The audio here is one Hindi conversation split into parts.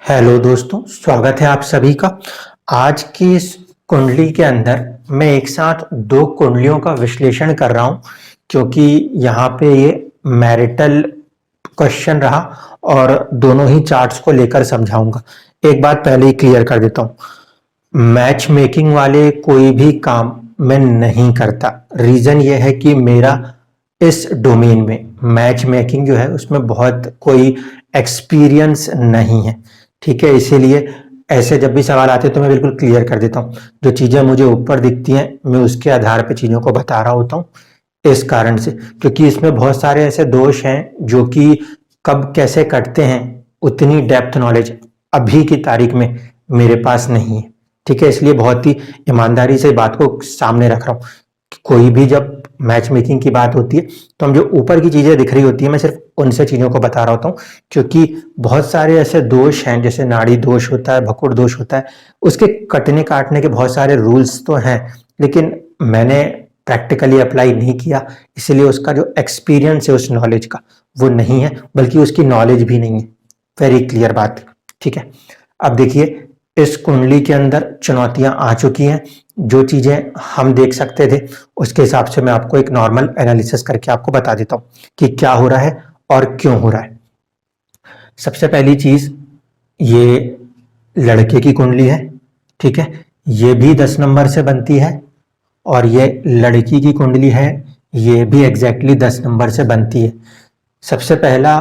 हेलो दोस्तों, स्वागत है आप सभी का। आज की इस कुंडली के अंदर मैं एक साथ दो कुंडलियों का विश्लेषण कर रहा हूं, क्योंकि यहाँ पे ये मैरिटल क्वेश्चन रहा और दोनों ही चार्ट्स को लेकर समझाऊंगा। एक बात पहले ही क्लियर कर देता हूं, मैच मेकिंग वाले कोई भी काम मैं नहीं करता। रीजन ये है कि मेरा इस डोमेन में मैच मेकिंग जो है उसमें बहुत कोई एक्सपीरियंस नहीं है। ठीक है, इसीलिए ऐसे जब भी सवाल आते हैं तो मैं बिल्कुल क्लियर कर देता हूँ। जो चीजें मुझे ऊपर दिखती हैं मैं उसके आधार पर चीजों को बता रहा होता हूँ। इस कारण से, क्योंकि इसमें बहुत सारे ऐसे दोष हैं जो कि कब कैसे कटते हैं उतनी डेप्थ नॉलेज अभी की तारीख में मेरे पास नहीं है। ठीक है, इसलिए बहुत ही ईमानदारी से बात को सामने रख रहा हूँ। कोई भी जब मैच मेकिंग की बात होती है तो हम जो ऊपर की चीजें दिख रही होती है मैं सिर्फ उनसे चीजों को बता रहा होता हूँ, क्योंकि बहुत सारे ऐसे दोष हैं जैसे नाड़ी दोष होता है, भकुड़ दोष होता है, उसके कटने काटने के बहुत सारे रूल्स तो हैं, लेकिन मैंने प्रैक्टिकली अप्लाई नहीं किया, इसलिए उसका जो एक्सपीरियंस है उस नॉलेज का वो नहीं है, बल्कि उसकी नॉलेज भी नहीं है। वेरी क्लियर बात। ठीक है, अब देखिए इस कुंडली के अंदर चुनौतियां आ चुकी हैं। जो चीजें हम देख सकते थे उसके हिसाब से मैं आपको एक नॉर्मल एनालिसिस करके आपको बता देता हूं कि क्या हो रहा है और क्यों हो रहा है। सबसे पहली चीज, ये लड़के की कुंडली है। ठीक है, ये भी 10 नंबर से बनती है और ये लड़की की कुंडली है, ये भी एग्जैक्टली 10 नंबर से बनती है। सबसे पहला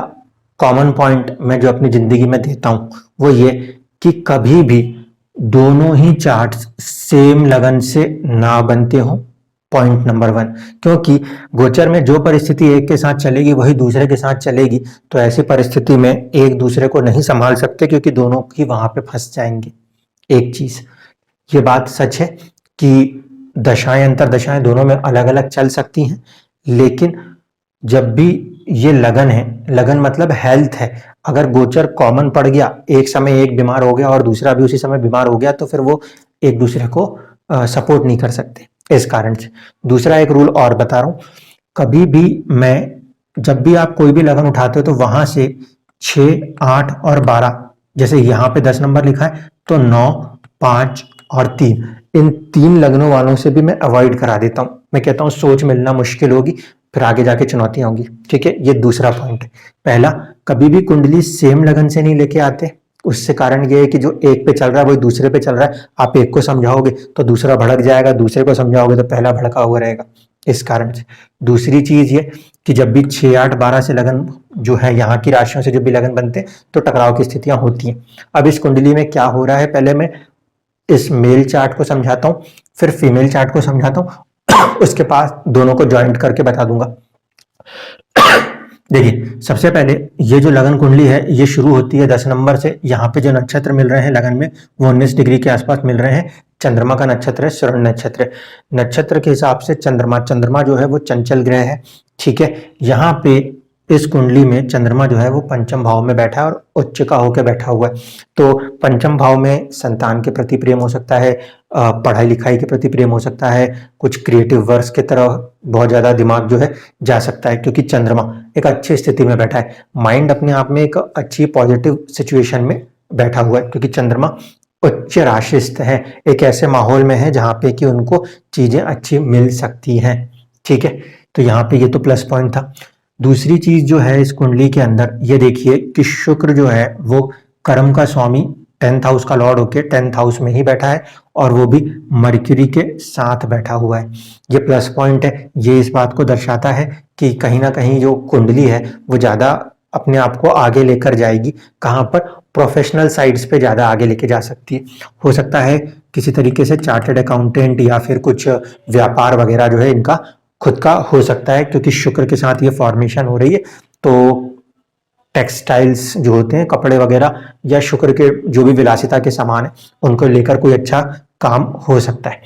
कॉमन पॉइंट मैं जो अपनी जिंदगी में देता हूं वो ये कि कभी भी दोनों ही चार्ट्स सेम लगन से ना बनते हो। पॉइंट नंबर 1, क्योंकि गोचर में जो परिस्थिति एक के साथ चलेगी वही दूसरे के साथ चलेगी, तो ऐसी परिस्थिति में एक दूसरे को नहीं संभाल सकते, क्योंकि दोनों ही वहां पे फंस जाएंगे। एक चीज ये बात सच है कि दशाएं अंतर दशाएं दोनों में अलग अलग चल सकती हैं, लेकिन जब भी ये लगन है, लगन मतलब हेल्थ है, अगर गोचर कॉमन पड़ गया, एक समय एक बीमार हो गया और दूसरा भी उसी समय बीमार हो गया, तो फिर वो एक दूसरे को सपोर्ट नहीं कर सकते। इस कारण से दूसरा एक रूल और बता रहा हूं, कभी भी मैं जब भी आप कोई भी लगन उठाते हो तो वहां से 6, 8 और 12, जैसे यहाँ पे 10 नंबर लिखा है तो 9, 5 और 3, इन 3 लगनों वालों से भी मैं अवॉइड करा देता हूं। मैं कहता हूं सोच मिलना मुश्किल होगी, फिर आगे जाके चुनौतियां होंगी। ठीक है, ये दूसरा पॉइंट है। पहला, कभी भी कुंडली सेम लगन से नहीं लेके आते। उससे कारण ये है कि जो एक पे चल रहा है वही दूसरे पे चल रहा है, आप एक को समझाओगे तो दूसरा भड़क जाएगा, दूसरे को समझाओगे तो पहला भड़का हुआ रहेगा। इस कारण से दूसरी चीज ये कि जब भी 6, 8, 12 से लगन जो है यहाँ की राशियों से जब भी लगन बनते तो टकराव की स्थितियां होती हैं। अब इस कुंडली में क्या हो रहा है, पहले मैं इस मेल चार्ट को समझाता हूं, फिर फीमेल चार्ट को समझाता हूं, उसके पास दोनों को ज्वाइंट करके बता दूंगा। देखिए, सबसे पहले ये जो लगन कुंडली है ये शुरू होती है 10 नंबर से। यहाँ पे जो नक्षत्र मिल रहे हैं लगन में वो 19 डिग्री के आसपास मिल रहे हैं। चंद्रमा का नक्षत्र है, श्रवण नक्षत्र। नक्षत्र के हिसाब से चंद्रमा चंद्रमा जो है वो चंचल ग्रह है। ठीक है, यहाँ पे इस कुंडली में चंद्रमा जो है वो पंचम भाव में बैठा है और उच्च का होकर बैठा हुआ है। तो पंचम भाव में संतान के प्रति प्रेम हो सकता है, पढ़ाई लिखाई के प्रति प्रेम हो सकता है, कुछ क्रिएटिव वर्क्स की तरह बहुत ज्यादा दिमाग जो है जा सकता है, क्योंकि चंद्रमा एक अच्छी स्थिति में बैठा है। माइंड अपने आप में एक अच्छी पॉजिटिव सिचुएशन में बैठा हुआ है, क्योंकि चंद्रमा उच्च राशिस्थ है, एक ऐसे माहौल में है जहां पे कि उनको चीजें अच्छी मिल सकती हैं। ठीक है, तो यहाँ पे ये तो प्लस पॉइंट था। दूसरी चीज जो है इस कुंडली के अंदर ये देखिए कि शुक्र जो है वो कर्म का स्वामी 10th हाउस का लॉर्ड होके 10th हाउस में ही बैठा है और वो भी मर्क्यूरी के साथ बैठा हुआ है। ये प्लस पॉइंट है, ये इस बात को दर्शाता है कि कहीं ना कहीं जो कुंडली है वो ज्यादा अपने आप को आगे लेकर जाएगी। कहाँ पर? प्रोफेशनल साइड्स पे ज्यादा आगे लेके जा सकती है। हो सकता है किसी तरीके से चार्टर्ड अकाउंटेंट या फिर कुछ व्यापार वगैरह जो है इनका खुद का हो सकता है, क्योंकि शुक्र के साथ ये फॉर्मेशन हो रही है। तो टेक्सटाइल्स जो होते हैं, कपड़े वगैरह, या शुक्र के जो भी विलासिता के सामान है उनको लेकर कोई अच्छा काम हो सकता है।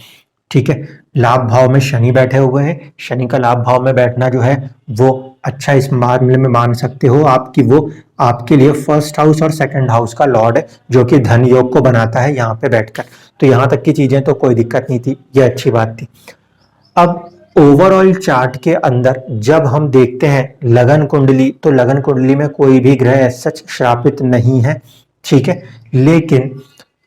ठीक है, लाभ भाव में शनि बैठे हुए हैं। शनि का लाभ भाव में बैठना जो है वो अच्छा इस मामले में मान सकते हो आपकी वो आपके लिए फर्स्ट हाउस और सेकंड हाउस का लॉर्ड है, जो कि धन योग को बनाता है यहाँ पे बैठकर। तो यहाँ तक की चीजें तो कोई दिक्कत नहीं थी, ये अच्छी बात थी। अब ओवरऑल चार्ट के अंदर जब हम देखते हैं लगन कुंडली, तो लगन कुंडली में कोई भी ग्रह सच श्रापित नहीं है। ठीक है। लेकिन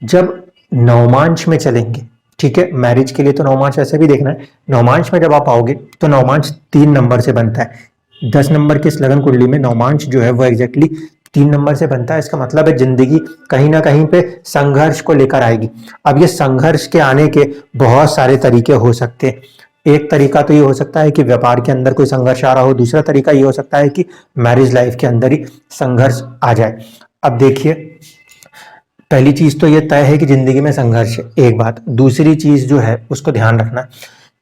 जब नवमांश में चलेंगे, ठीक है, मैरिज के लिए तो नवमांश ऐसे भी देखना है, नवमांश में जब आप आओगे तो नवमांश 3 नंबर से बनता है। 10 नंबर की इस लगन कुंडली में नवमांश जो है वो एग्जैक्टली 3 नंबर से बनता है। इसका मतलब है जिंदगी कहीं ना कहीं पे संघर्ष को लेकर आएगी। अब ये संघर्ष के आने के बहुत सारे तरीके हो सकते हैं। एक तरीका तो ये हो सकता है कि व्यापार के अंदर कोई संघर्ष आ रहा हो, दूसरा तरीका ये हो सकता है कि मैरिज लाइफ के अंदर ही संघर्ष आ जाए। अब देखिए, पहली चीज तो ये तय है कि जिंदगी में संघर्ष है, एक बात। दूसरी चीज जो है उसको ध्यान रखना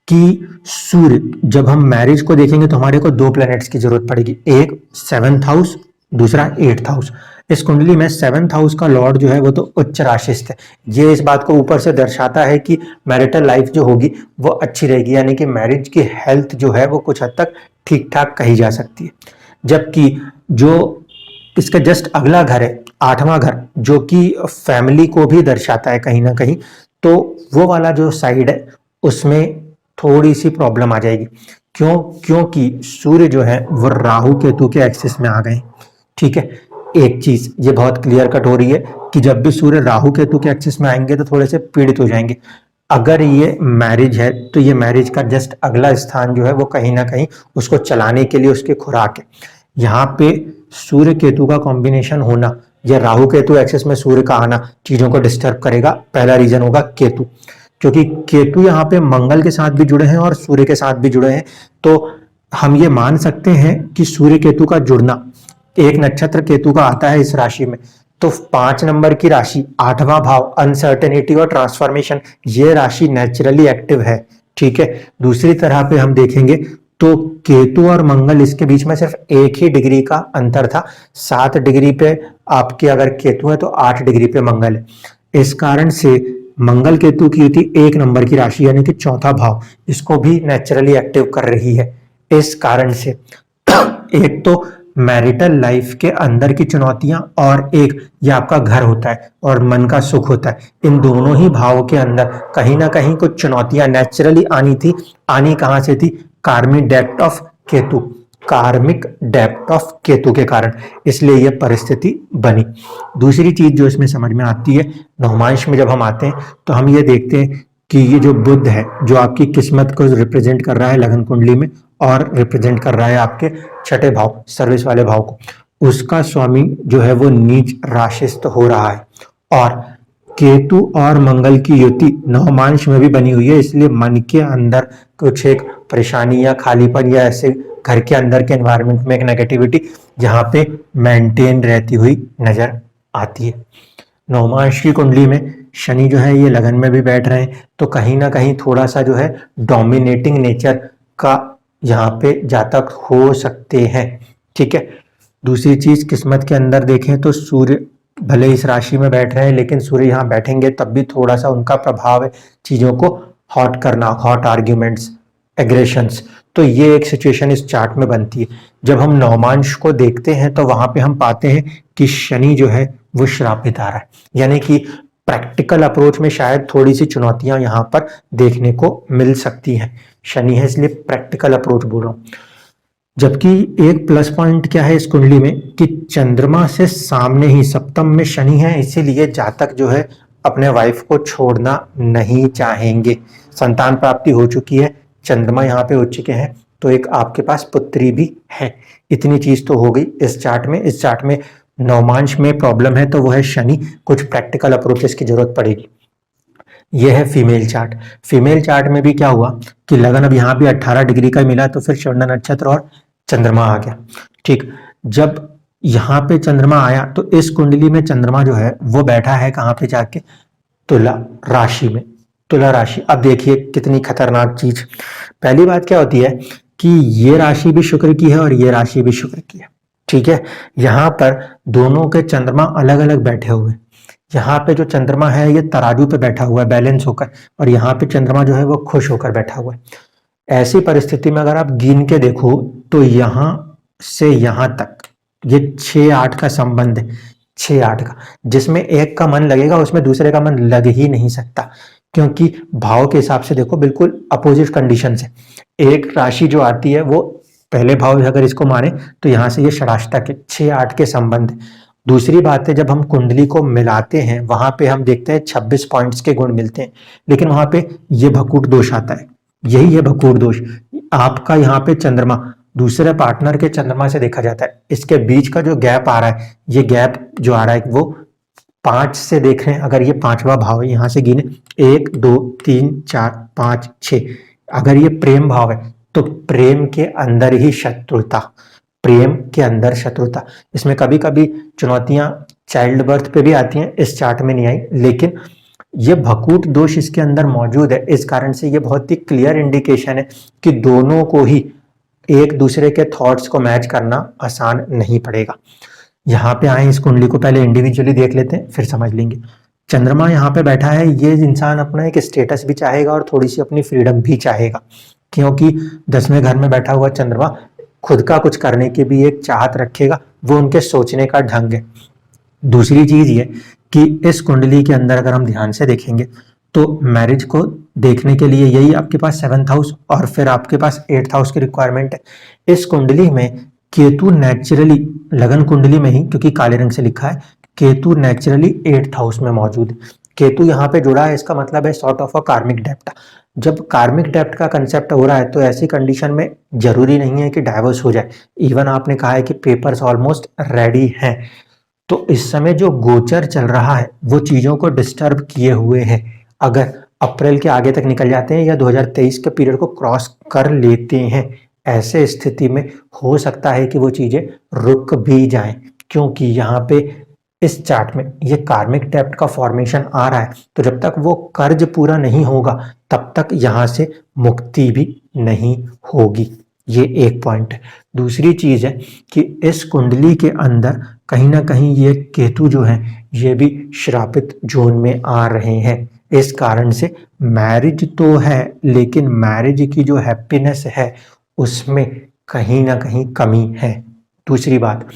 कि सूर्य, जब हम मैरिज को देखेंगे तो हमारे को 2 प्लैनेट्स की जरूरत पड़ेगी, एक 7th हाउस, दूसरा 8th हाउस। इस कुंडली में 7th हाउस का लॉर्ड जो है वो तो उच्च राशिस्थ है। ये इस बात को ऊपर से दर्शाता है कि मैरिटल लाइफ जो होगी वो अच्छी रहेगी, यानी कि मैरिज की हेल्थ जो है वो कुछ हद तक ठीक ठाक कही जा सकती है। जबकि जो इसका जस्ट अगला घर है 8वां घर, जो कि फैमिली को भी दर्शाता है कहीं ना कहीं, तो वो वाला जो साइड है उसमें थोड़ी सी प्रॉब्लम आ जाएगी। क्यों? क्योंकि सूर्य जो है वो राहु केतु के एक्सिस में आ गए। ठीक है, एक चीज ये बहुत क्लियर कट हो रही है कि जब भी सूर्य राहु केतु के एक्सिस में आएंगे तो थोड़े से पीड़ित हो जाएंगे। अगर ये मैरिज है तो ये मैरिज का जस्ट अगला स्थान जो है वो कहीं ना कहीं उसको चलाने के लिए उसके खुराक है। यहाँ पे सूर्य केतु का कॉम्बिनेशन होना या राहु केतु एक्सिस में सूर्य का आना चीजों को डिस्टर्ब करेगा। पहला रीजन होगा केतु, क्योंकि केतु यहाँ पे मंगल के साथ भी जुड़े हैं और सूर्य के साथ भी जुड़े हैं। तो हम ये मान सकते हैं कि सूर्य केतु का जुड़ना, एक नक्षत्र केतु का आता है इस राशि में, तो 5 नंबर की राशि 8वां भाव अनसर्टेनिटी और ट्रांसफॉर्मेशन, ये राशि नेचुरली एक्टिव है। ठीक है, दूसरी तरह पे हम देखेंगे तो केतु और मंगल इसके बीच में सिर्फ 1 ही डिग्री का अंतर था। 7 डिग्री पे आपके अगर केतु है तो 8 डिग्री पे मंगल है। इस कारण से मंगल केतु की युति 1 नंबर की राशि यानी कि 4था भाव इसको भी नेचुरली एक्टिव कर रही है। इस कारण से एक तो मैरिटल लाइफ के अंदर की चुनौतियां और एक ये आपका घर होता है और मन का सुख होता है, इन दोनों ही भावों के अंदर कहीं ना कहीं कुछ चुनौतियां नेचुरली आनी थी। आनी कहां से थी? कार्मिक डेप्थ ऑफ केतु, कार्मिक डेप्थ ऑफ केतु के कारण, इसलिए यह परिस्थिति बनी। दूसरी चीज जो इसमें समझ में आती है, नवमांश में जब हम आते हैं तो हम ये देखते हैं कि ये जो बुध है जो आपकी किस्मत को रिप्रेजेंट कर रहा है लगन कुंडली में और रिप्रेजेंट कर रहा है आपके 6ठे भाव, सर्विस वाले भाव को, उसका स्वामी जो है वो नीच राशिस्थ हो रहा है। और केतु और मंगल की युति नवमांश में भी बनी हुई है, इसलिए मन के अंदर कुछ एक परेशानी या खालीपन या ऐसे घर के अंदर के एनवायरनमेंट में एक नेगेटिविटी यहाँ पे मेंटेन रहती हुई नजर आती है। नवमांश की कुंडली में शनि जो है ये लगन में भी बैठ रहे हैं, तो कहीं ना कहीं थोड़ा सा जो है डोमिनेटिंग नेचर का यहाँ पे जातक हो सकते हैं। ठीक है, दूसरी चीज किस्मत के अंदर देखें तो सूर्य भले इस राशि में बैठ रहे हैं लेकिन सूर्य यहाँ बैठेंगे तब भी थोड़ा सा उनका प्रभाव है चीजों को हॉट करना, हॉट आर्ग्यूमेंट्स, एग्रेशंस। तो ये एक सिचुएशन इस चार्ट में बनती है। जब हम नवमांश को देखते हैं तो वहां पे हम पाते हैं कि शनि जो है वो श्रापित आ रहा है, यानी कि प्रैक्टिकल अप्रोच में शायद थोड़ी सी चुनौतियां यहाँ पर देखने को मिल सकती हैं। शनि है इसलिए प्रैक्टिकल अप्रोच बोल रहा हूं। जबकि एक प्लस पॉइंट क्या है इस कुंडली में कि चंद्रमा से सामने ही सप्तम में शनि है, इसीलिए जातक जो है अपने वाइफ को छोड़ना नहीं चाहेंगे। संतान प्राप्ति हो चुकी है, चंद्रमा यहाँ पे हो चुके हैं, तो एक आपके पास पुत्री भी है। इतनी चीज तो हो गई इस चार्ट में। इस चार्ट में नवमांश में प्रॉब्लम है तो वो है शनि, कुछ प्रैक्टिकल अप्रोचेस की जरूरत पड़ेगी। यह है फीमेल चार्ट। फीमेल चार्ट में भी क्या हुआ कि लगन अब यहाँ भी 18 डिग्री का मिला, तो फिर श्रवण नक्षत्र और चंद्रमा आ गया। ठीक, जब यहाँ पे चंद्रमा आया तो इस कुंडली में चंद्रमा जो है वो बैठा है कहाँ पे जाके? तुला राशि में, तुला राशि। अब देखिए कितनी खतरनाक चीज। पहली बात क्या होती है कि ये राशि भी शुक्र की है और ये राशि भी शुक्र की है। ठीक है, यहाँ पर दोनों के चंद्रमा अलग अलग बैठे हुए। यहाँ पे जो चंद्रमा है ये तराजू पे बैठा हुआ है बैलेंस होकर, और यहाँ पे चंद्रमा जो है वो खुश होकर बैठा हुआ है। ऐसी परिस्थिति में अगर आप गिन के देखो तो यहाँ से यहाँ तक ये 6-8 का संबंध है, 6-8 का, जिसमें एक का मन लगेगा उसमें दूसरे का मन लग ही नहीं सकता, क्योंकि भाव के हिसाब से देखो बिल्कुल अपोजिट कंडीशन है। एक राशि जो आती है वो पहले भाव अगर इसको माने तो यहाँ से ये षडाष्टक है, 6-8 के संबंध। दूसरी बात है, जब हम कुंडली को मिलाते हैं वहां पे हम देखते हैं 26 पॉइंट्स के गुण मिलते हैं, लेकिन वहां पे ये भकूट दोष आता है। यही है भकूट दोष। आपका यहाँ पे चंद्रमा दूसरे पार्टनर के चंद्रमा से देखा जाता है, इसके बीच का जो गैप आ रहा है, ये गैप जो आ रहा है वो 5 से देख रहे हैं। अगर ये 5वां भाव है, यहां से गिने 1 2 3 4 5 6, अगर ये प्रेम भाव है तो प्रेम के अंदर ही शत्रुता, प्रेम के अंदर शत्रुता। इसमें कभी कभी चुनौतियां चाइल्ड बर्थ पे भी आती हैं, इस चार्ट में नहीं आई, लेकिन ये भकूट दोष इसके अंदर मौजूद है। इस कारण से ये बहुत ही क्लियर इंडिकेशन है कि दोनों को ही एक दूसरे के थॉट्स को मैच करना आसान नहीं पड़ेगा। यहाँ पे आए, इस कुंडली को पहले इंडिविजुअली देख लेते हैं, फिर समझ लेंगे। चंद्रमा यहाँ पे बैठा है, ये इंसान अपना एक स्टेटस भी चाहेगा और थोड़ी सी अपनी फ्रीडम भी चाहेगा, क्योंकि 10वें घर में बैठा हुआ चंद्रमा खुद का कुछ करने की भी एक चाहत रखेगा, वो उनके सोचने का ढंग है। दूसरी चीज ये कि इस कुंडली के अंदर अगर हम ध्यान से देखेंगे तो मैरिज को देखने के लिए यही आपके पास 7th हाउस और फिर आपके पास 8th हाउस की रिक्वायरमेंट है। इस कुंडली में केतु नेचुरली, लगन कुंडली में ही, क्योंकि काले रंग से लिखा है, केतु नेचुरली 8th हाउस में मौजूद है। केतु यहाँ पे जुड़ा है, इसका मतलब है सॉर्ट ऑफ अ कार्मिक डेप्ट। जब कार्मिक डेप्ट का कंसेप्ट हो रहा है तो ऐसी कंडीशन में जरूरी नहीं है कि डाइवोर्स हो जाए। इवन आपने कहा है कि पेपर्स ऑलमोस्ट रेडी हैं, तो इस समय जो गोचर चल रहा है वो चीजों को डिस्टर्ब किए हुए है। अगर अप्रैल के आगे तक निकल जाते हैं या 2023 के पीरियड को क्रॉस कर लेते हैं, ऐसे स्थिति में हो सकता है कि वो चीजें रुक भी जाएं, क्योंकि यहाँ पे इस चार्ट में ये कार्मिक डेप्ट का फॉर्मेशन आ रहा है। तो जब तक वो कर्ज पूरा नहीं होगा तब तक यहाँ से मुक्ति भी नहीं होगी। ये एक पॉइंट है। दूसरी चीज है कि इस कुंडली के अंदर कहीं ना कहीं ये केतु जो है ये भी श्रापित जोन में आ रहे हैं। इस कारण से मैरिज तो है, लेकिन मैरिज की जो हैप्पीनेस है उसमें कहीं ना कहीं कमी है। दूसरी बात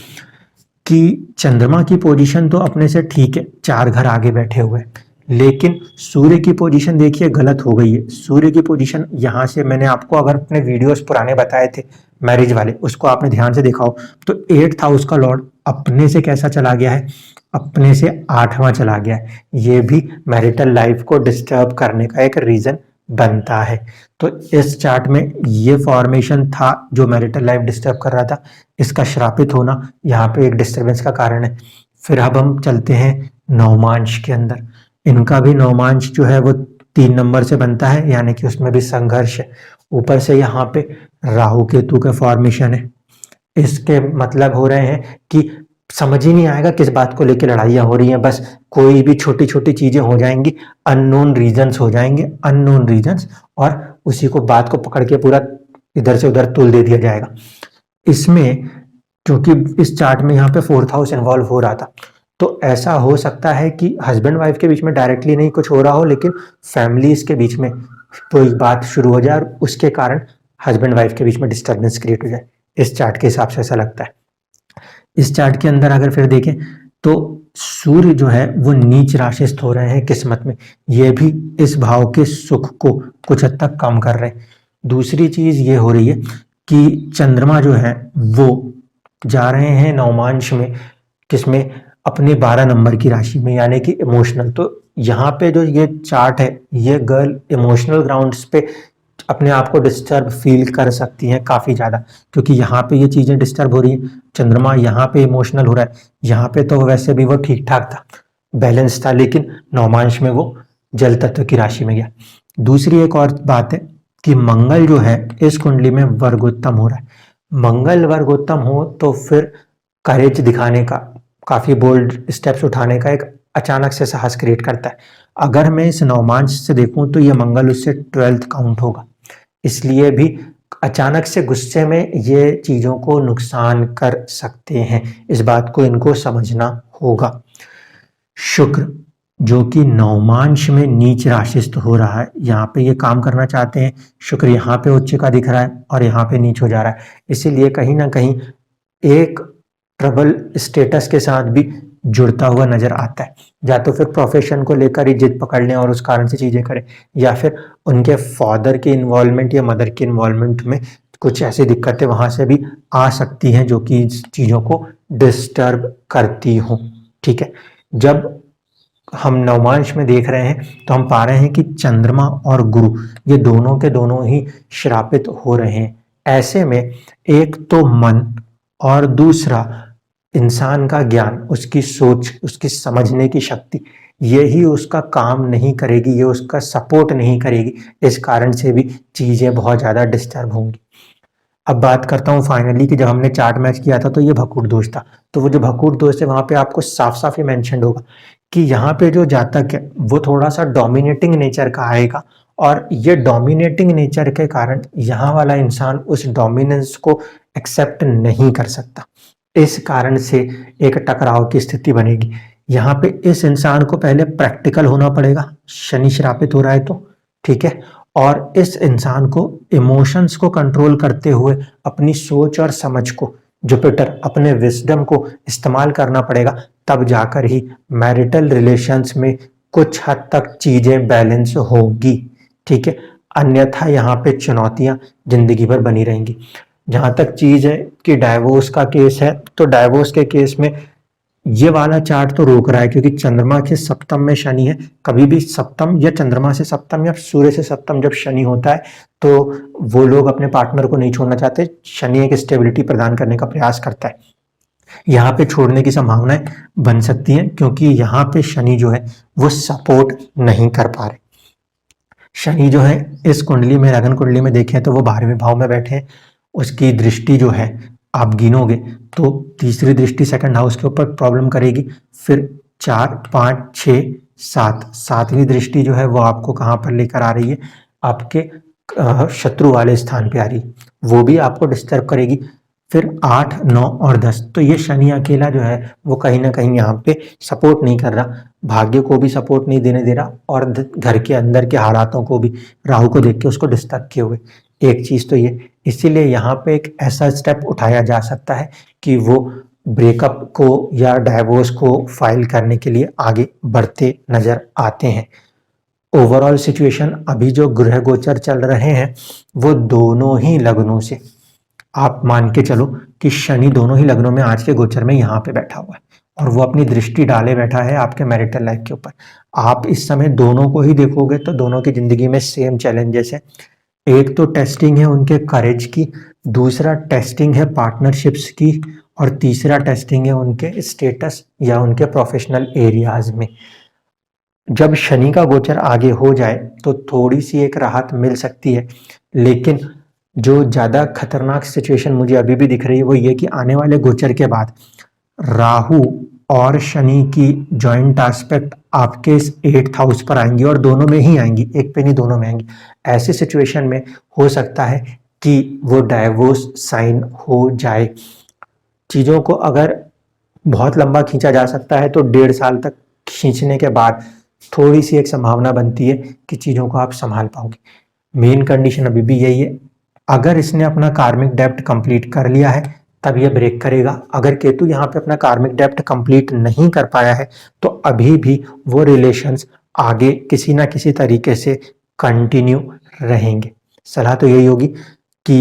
कि चंद्रमा की पोजीशन तो अपने से ठीक है, 4 घर आगे बैठे हुए हैं, लेकिन सूर्य की पोजीशन देखिए गलत हो गई है। सूर्य की पोजीशन यहाँ से, मैंने आपको अगर अपने वीडियोस पुराने बताए थे मैरिज वाले, उसको आपने ध्यान से देखा हो तो 8th हाउस का लॉर्ड अपने से कैसा चला गया है, अपने से 8वां चला गया है। ये भी मैरिटल लाइफ को डिस्टर्ब करने का एक रीजन बनता है। तो इस चार्ट में ये फॉर्मेशन था जो मैरिटल लाइफ डिस्टर्ब कर रहा था, इसका श्रापित होना यहाँ पे एक डिस्टर्बेंस का कारण है। फिर अब हम चलते हैं नवमांश के अंदर। इनका भी नवमांश जो है वो 3 नंबर से बनता है, यानी कि उसमें भी संघर्ष है। ऊपर से यहाँ पे राहु केतु का फॉर्मेशन है। इसके मतलब हो रहे हैं कि समझ ही नहीं आएगा किस बात को लेकर लड़ाइयाँ हो रही हैं, बस कोई भी छोटी छोटी चीजें हो जाएंगी, अननोन रीजंस हो जाएंगे, अननोन रीजंस, और उसी को बात को पकड़ के पूरा इधर से उधर तुल दे दिया जाएगा। इसमें क्योंकि इस चार्ट में यहाँ पे 4th हाउस इन्वॉल्व हो रहा था, तो ऐसा हो सकता है कि हस्बैंड वाइफ के बीच में डायरेक्टली नहीं कुछ हो रहा हो, लेकिन फैमिलीज के बीच में कोई बात शुरू हो जाए और उसके कारण हस्बैंड वाइफ के बीच में डिस्टर्बेंस क्रिएट हो जाए। इस चार्ट के हिसाब से ऐसा लगता है। इस चार्ट के अंदर अगर फिर देखें तो सूर्य जो है वो नीच राशिस्थ हो रहे हैं किस्मत में, ये भी इस भाव के सुख को कुछ हद तक कम कर रहे हैं। दूसरी चीज ये हो रही है कि चंद्रमा जो है वो जा रहे हैं नवमांश में, किसमें, अपने 12 नंबर की राशि में, यानी कि इमोशनल। तो यहाँ पे जो ये चार्ट है, ये गर्ल इमोशनल ग्राउंड्स पे अपने आप को डिस्टर्ब फील कर सकती हैं काफी ज्यादा, क्योंकि यहाँ पे ये चीजें डिस्टर्ब हो रही हैं। चंद्रमा यहाँ पे इमोशनल हो रहा है, यहाँ पे तो वैसे भी वो ठीक ठाक था, बैलेंस था, लेकिन नवमांश में वो जल तत्व की राशि में गया। दूसरी एक और बात है कि मंगल जो है इस कुंडली में वर्गोत्तम हो रहा है। मंगल वर्गोत्तम हो तो फिर करेज दिखाने का, काफी बोल्ड स्टेप्स उठाने का एक अचानक से साहस क्रिएट करता है। अगर मैं इस नवमांश से देखूं तो ये मंगल उससे 12th काउंट होगा, इसलिए भी अचानक से गुस्से में ये चीजों को नुकसान कर सकते हैं। इस बात को इनको समझना होगा। शुक्र जो कि नवमांश में नीच राशिस्थ हो रहा है, यहाँ पे ये काम करना चाहते हैं, शुक्र यहाँ पे उच्च का दिख रहा है और यहाँ पे नीच हो जा रहा है, इसीलिए कहीं ना कहीं एक ट्रबल स्टेटस के साथ भी जुड़ता हुआ नजर आता है। या तो फिर प्रोफेशन को लेकर ही जिद पकड़ लें और उस कारण से चीजें करें, या फिर उनके फादर की इन्वॉल्वमेंट या मदर की इन्वॉल्वमेंट में कुछ ऐसी दिक्कतें वहां से भी आ सकती हैं जो कि चीजों को डिस्टर्ब करती हों। ठीक है, जब हम नवमांश में देख रहे हैं तो हम पा रहे हैं कि चंद्रमा और गुरु ये दोनों के दोनों ही श्रापित हो रहे हैं। ऐसे में एक तो मन और दूसरा इंसान का ज्ञान, उसकी सोच, उसकी समझने की शक्ति, यही उसका काम नहीं करेगी, ये उसका सपोर्ट नहीं करेगी। इस कारण से भी चीजें बहुत ज्यादा डिस्टर्ब होंगी। अब बात करता हूँ फाइनली कि जब हमने चार्ट मैच किया था तो ये भकूट दोष था। तो वो जो भकूट दोष है वहां पे आपको साफ साफ ही मेंशन होगा कि यहाँ पे जो जातक है वो थोड़ा सा डोमिनेटिंग नेचर का आएगा, और ये डोमिनेटिंग नेचर के कारण यहाँ वाला इंसान उस डोमिनेंस को एक्सेप्ट नहीं कर सकता। इस कारण से एक टकराव की स्थिति बनेगी। यहाँ पे इस इंसान को पहले प्रैक्टिकल होना पड़ेगा, शनि श्रापित हो रहा है तो, ठीक है, और इस इंसान को इमोशंस को कंट्रोल करते हुए अपनी सोच और समझ को, जुपिटर अपने विजडम को इस्तेमाल करना पड़ेगा, तब जाकर ही मैरिटल रिलेशंस में कुछ हद तक चीजें बैलेंस होगी। ठीक है, अन्यथा यहाँ पे चुनौतियां जिंदगी भर बनी रहेंगी। जहां तक चीज है कि डाइवोर्स का केस है, तो डाइवोर्स के केस में ये वाला चार्ट तो रोक रहा है क्योंकि चंद्रमा के सप्तम में शनि है। कभी भी सप्तम या चंद्रमा से सप्तम या सूर्य से सप्तम जब शनि होता है तो वो लोग अपने पार्टनर को नहीं छोड़ना चाहते। शनि एक स्टेबिलिटी प्रदान करने का प्रयास करता है। यहाँ पे छोड़ने की संभावनाएं बन सकती हैं क्योंकि यहाँ पे शनि जो है वो सपोर्ट नहीं कर पा रहे। शनि जो है इस कुंडली में, लगन कुंडली में देखें तो वो 12वें भाव में बैठे हैं। उसकी दृष्टि जो है आप गिनोगे तो तीसरी दृष्टि सेकंड हाउस के ऊपर प्रॉब्लम करेगी, फिर 4, 5, 6, 7, सातवीं दृष्टि जो है वो आपको कहाँ पर लेकर आ रही है, आपके शत्रु वाले स्थान पे आ रही है, वो भी आपको डिस्टर्ब करेगी। फिर 8, 9 और 10, तो ये शनि अकेला जो है वो कहीं ना कहीं यहाँ पे सपोर्ट नहीं कर रहा, भाग्य को भी सपोर्ट नहीं देने दे रहा, और घर के अंदर के हालातों को भी राहु को देख के उसको डिस्टर्ब किए हुए। एक चीज तो ये, इसीलिए यहाँ पे एक ऐसा स्टेप उठाया जा सकता है कि वो ब्रेकअप को या डाइवोर्स को फाइल करने के लिए आगे बढ़ते नजर आते हैं। ओवरऑल सिचुएशन अभी जो ग्रह गोचर चल रहे हैं वो दोनों ही लग्नों से, आप मान के चलो कि शनि दोनों ही लग्नों में आज के गोचर में यहाँ पे बैठा हुआ है और वो अपनी दृष्टि डाले बैठा है आपके मैरिटल लाइफ के ऊपर। आप इस समय दोनों को ही देखोगे तो दोनों की जिंदगी में सेम चैलेंजेस है। एक तो टेस्टिंग है उनके करेज की, दूसरा टेस्टिंग है पार्टनरशिप्स की, और तीसरा टेस्टिंग है उनके स्टेटस या उनके प्रोफेशनल एरियाज में। जब शनि का गोचर आगे हो जाए तो थोड़ी सी एक राहत मिल सकती है, लेकिन जो ज्यादा खतरनाक सिचुएशन मुझे अभी भी दिख रही है वो ये कि आने वाले गोचर के बाद राहु और शनि की जॉइंट एस्पेक्ट आपके इस 8th हाउस पर आएंगी, और दोनों में ही आएंगी, एक पे नहीं दोनों में आएंगी। ऐसी सिचुएशन में हो सकता है कि वो डाइवोर्स साइन हो जाए। चीजों को अगर बहुत लंबा खींचा जा सकता है तो 1.5 साल तक खींचने के बाद थोड़ी सी एक संभावना बनती है कि चीजों को आप संभाल पाओगे। मेन कंडीशन अभी भी यही है, अगर इसने अपना कार्मिक डेप्ट कंप्लीट कर लिया है तब ये ब्रेक करेगा। अगर केतु यहाँ पे अपना कार्मिक डेप्ट कंप्लीट नहीं कर पाया है तो अभी भी वो रिलेशंस आगे किसी ना किसी तरीके से कंटिन्यू रहेंगे। सलाह तो यही होगी कि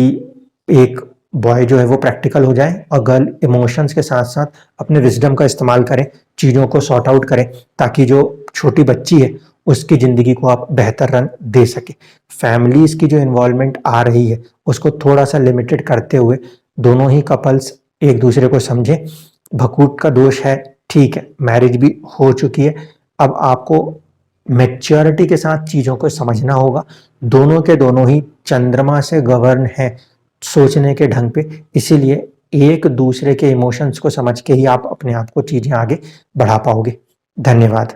एक बॉय जो है वो प्रैक्टिकल हो जाए और गर्ल इमोशंस के साथ साथ अपने विजडम का इस्तेमाल करें, चीज़ों को सॉर्ट आउट करें, ताकि जो छोटी बच्ची है उसकी ज़िंदगी को आप बेहतर रन दे सके। फैमिलीज की जो इन्वॉल्वमेंट आ रही है उसको थोड़ा सा लिमिटेड करते हुए दोनों ही कपल्स एक दूसरे को समझें। भकूट का दोष है, ठीक है, मैरिज भी हो चुकी है, अब आपको मैच्योरिटी के साथ चीज़ों को समझना होगा। दोनों के दोनों ही चंद्रमा से गवर्न है सोचने के ढंग पे, इसीलिए एक दूसरे के इमोशंस को समझ के ही आप अपने आप को चीज़ें आगे बढ़ा पाओगे। धन्यवाद।